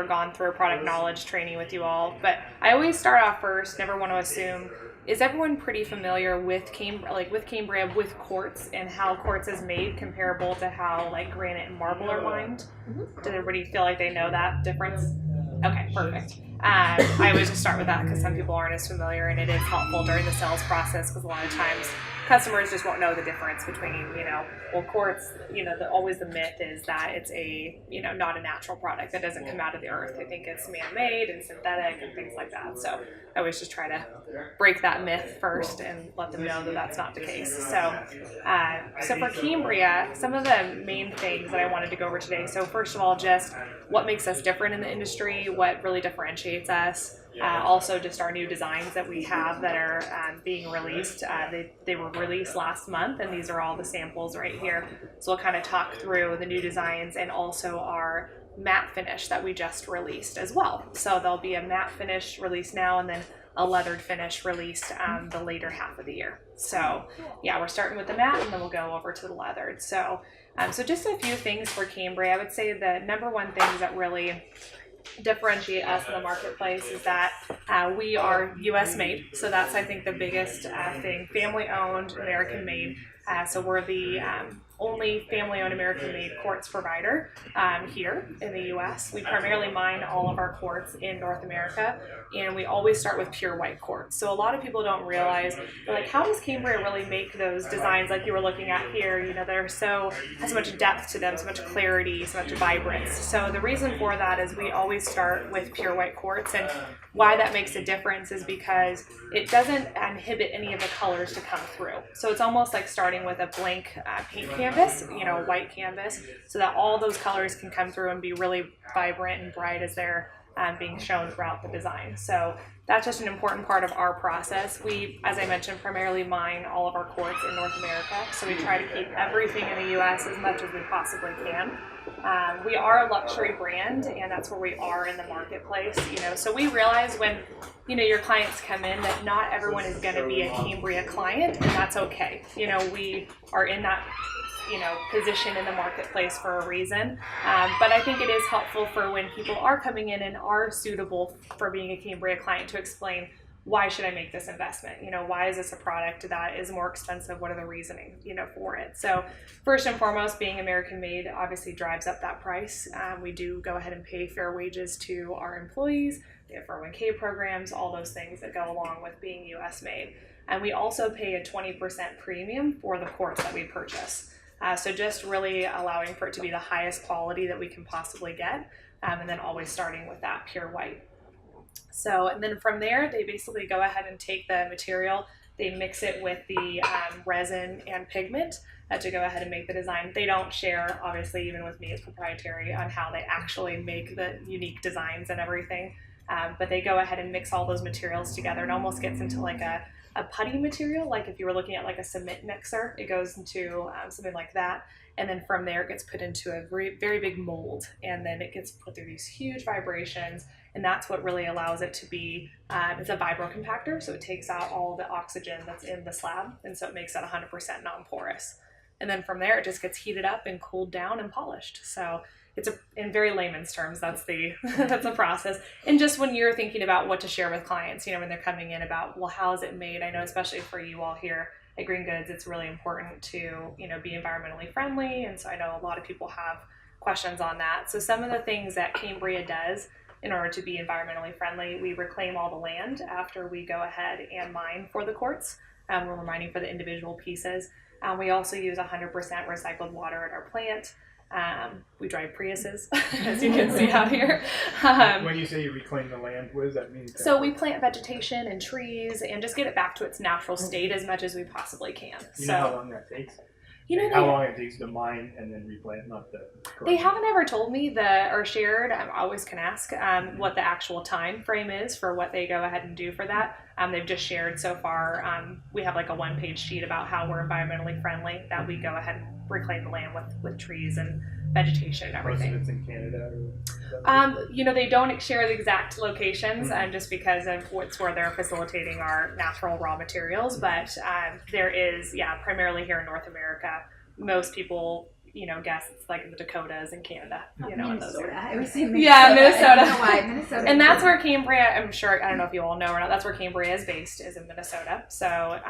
gone through a product knowledge training with you all, but I always start off first, never want to assume, is everyone pretty familiar with Cambria, with quartz, and how quartz is made comparable to how like granite and marble are mined? Does everybody feel like they know that difference? Okay, perfect. I always just start with that because some people aren't as familiar, and it is helpful during the sales process because a lot of times customers just won't know the difference between, quartz, always the myth is that it's a, not a natural product that doesn't come out of the earth. They think it's man-made and synthetic and things like that. So I always just try to break that myth first and let them know that that's not the case. So for Cambria, some of the main things that I wanted to go over today. So first of all, just what makes us different in the industry, what really differentiates us. Also just our new designs that we have that are being released. They were released last month, and these are all the samples right here. So we'll kind of talk through the new designs and also our matte finish that we just released as well. So there'll be a matte finish released now and then a leathered finish released the later half of the year. So yeah, we're starting with the matte and then we'll go over to the leathered. So just a few things for Cambria. I would say the number one things that really differentiate us in the marketplace is that we are U.S. made. So that's, I think, the biggest thing. Family owned, American made. So we're the only family-owned American-made quartz provider here in the U.S. We primarily mine all of our quartz in North America, and we always start with pure white quartz. So a lot of people don't realize, they're like, how does Cambria really make those designs like you were looking at here? They're has so much depth to them, so much clarity, so much vibrance. So the reason for that is we always start with pure white quartz, and why that makes a difference is because it doesn't inhibit any of the colors to come through. So it's almost like starting with a blank paint canvas, white canvas, so that all those colors can come through and be really vibrant and bright as they're being shown throughout the design. So that's just an important part of our process. We, as I mentioned, primarily mine all of our quartz in North America, so we try to keep everything in the U.S. as much as we possibly can. We are a luxury brand, and that's where we are in the marketplace. So we realize when your clients come in that not everyone is going to be a Cambria client, and that's okay. We are in that position in the marketplace for a reason. But I think it is helpful for when people are coming in and are suitable for being a Cambria client to explain, why should I make this investment? Why is this a product that is more expensive? What are the reasoning, for it? So first and foremost, being American made obviously drives up that price. We do go ahead and pay fair wages to our employees. We have 401k programs, all those things that go along with being US made. And we also pay a 20% premium for the quartz that we purchase. So just really allowing for it to be the highest quality that we can possibly get, and then always starting with that pure white. So, and then from there, they basically go ahead and take the material, they mix it with the resin and pigment to go ahead and make the design. They don't share, obviously, even with me, it's proprietary on how they actually make the unique designs and everything. But they go ahead and mix all those materials together. It almost gets into like a putty material, like if you were looking at like a cement mixer, it goes into something like that. And then from there, it gets put into a very, very big mold, and then it gets put through these huge vibrations, and that's what really allows it to be, it's a vibro compactor, so it takes out all the oxygen that's in the slab, and so it makes it 100% non-porous. And then from there, it just gets heated up and cooled down and polished. So it's in very layman's terms, that's the process. And just when you're thinking about what to share with clients, when they're coming in about, well, how is it made? I know especially for you all here at Green Goods, it's really important to, be environmentally friendly. And so I know a lot of people have questions on that. So some of the things that Cambria does in order to be environmentally friendly, we reclaim all the land after we go ahead and mine for the quartz. We're mining for the individual pieces. We also use 100% recycled water at our plant. We drive Priuses, as you can see out here. When you say you reclaim the land, what does that mean? So we plant vegetation and trees and just get it back to its natural state as much as we possibly can. You know how long that takes? How long it takes to mine and then replant, not the... They haven't ever told me or shared, I always can ask, what the actual time frame is for what they go ahead and do for that. They've just shared so far, we have like a one-page sheet about how we're environmentally friendly, that we go ahead and reclaim the land with trees and vegetation and everything. Most of it's in Canada? They don't share the exact locations just because of what's where they're facilitating our natural raw materials, but there is, primarily here in North America, most people, guess it's like the Dakotas and Canada, in those Minnesota. areas. I always say Minnesota. Yeah, Minnesota. I don't know why. Minnesota. And that's where Cambria, I'm sure, I don't know if you all know or not, that's where Cambria is based, is in Minnesota. So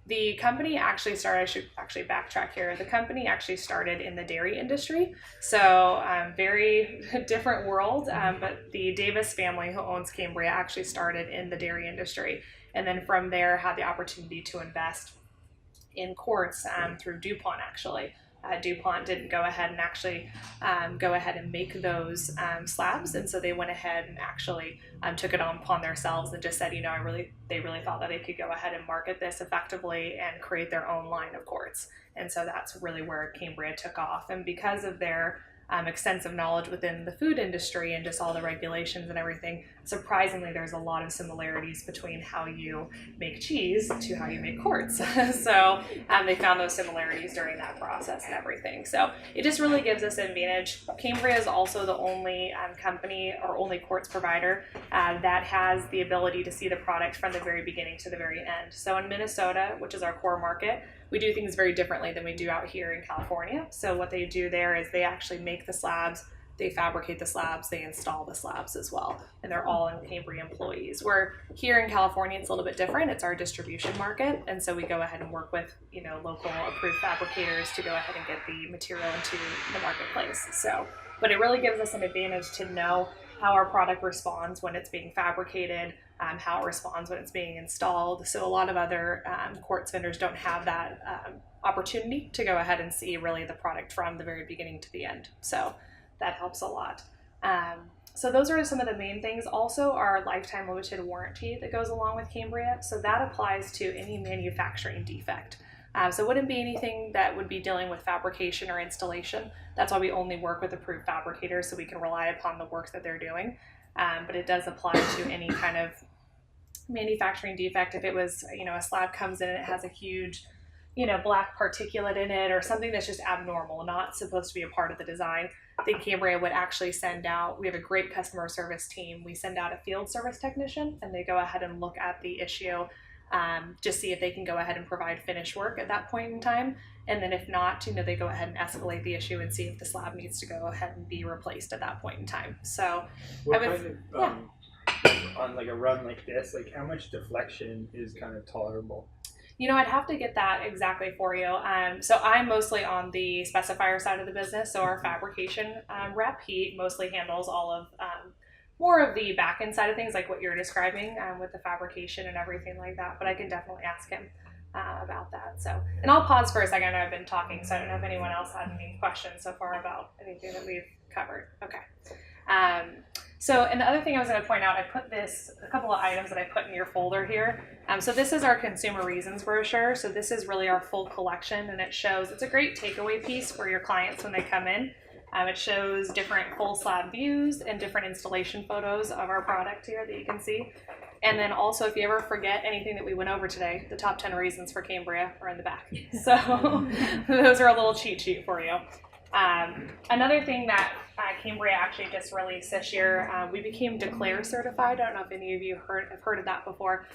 the company actually started, I should actually backtrack here, the company actually started in the dairy industry. So very different world, but the Davis family who owns Cambria actually started in the dairy industry. And then from there had the opportunity to invest in quartz through DuPont actually. DuPont didn't go ahead and actually go ahead and make those slabs, and so they went ahead and actually took it upon themselves and just said, they really thought that they could go ahead and market this effectively and create their own line of quartz. And so that's really where Cambria took off. And because of their extensive knowledge within the food industry and just all the regulations and everything, surprisingly, there's a lot of similarities between how you make cheese to how you make quartz. So they found those similarities during that process and everything. So it just really gives us an advantage. Cambria is also the only company or only quartz provider that has the ability to see the product from the very beginning to the very end. So in Minnesota, which is our core market, we do things very differently than we do out here in California. So what they do there is they actually make the slabs, they fabricate the slabs, they install the slabs as well. And they're all in Cambria employees. Where here in California, it's a little bit different. It's our distribution market. And so we go ahead and work with, local approved fabricators to go ahead and get the material into the marketplace. So, but it really gives us an advantage to know how our product responds when it's being fabricated, how it responds when it's being installed. So a lot of other quartz vendors don't have that opportunity to go ahead and see really the product from the very beginning to the end. So that helps a lot. So those are some of the main things. Also, our lifetime limited warranty that goes along with Cambria. So that applies to any manufacturing defect. So it wouldn't be anything that would be dealing with fabrication or installation. That's why we only work with approved fabricators, so we can rely upon the work that they're doing. But it does apply to any kind of manufacturing defect. If it was, a slab comes in and it has a huge, black particulate in it or something that's just abnormal, not supposed to be a part of the design, then Cambria would actually send out, we have a great customer service team. We send out a field service technician and they go ahead and look at the issue, just see if they can go ahead and provide finished work at that point in time. And then if not, they go ahead and escalate the issue and see if the slab needs to go ahead and be replaced at that point in time. So on like a run like this, like how much deflection is kind of tolerable? I'd have to get that exactly for you. So I'm mostly on the specifier side of the business. So our fabrication rep, he mostly handles all of more of the back end side of things, like what you're describing with the fabrication and everything like that. But I can definitely ask him about that. So, and I'll pause for a second. I know I've been talking, so I don't know if anyone else had any questions so far about anything that we've covered. Okay. So, and the other thing I was going to point out, I put a couple of items that I put in your folder here. So this is our consumer reasons brochure. So this is really our full collection, and it's a great takeaway piece for your clients when they come in. It shows different full slab views and different installation photos of our product here that you can see. And then also, if you ever forget anything that we went over today, the top 10 reasons for Cambria are in the back. So those are a little cheat sheet for you. Another thing that Cambria actually just released this year, we became Declare certified. I don't know if any of you have heard of that before.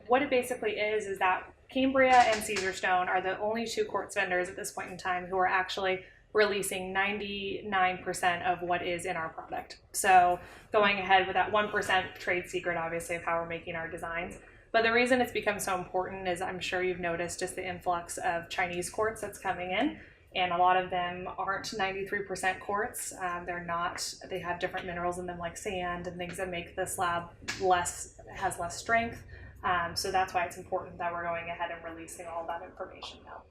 What it basically is that Cambria and Caesarstone are the only two quartz vendors at this point in time who are actually releasing 99% of what is in our product. So going ahead with that 1% trade secret, obviously, of how we're making our designs. But the reason it's become so important is I'm sure you've noticed just the influx of Chinese quartz that's coming in. And a lot of them aren't 93% quartz. They have different minerals in them like sand and things that make the slab has less strength. So that's why it's important that we're going ahead and releasing all that information now.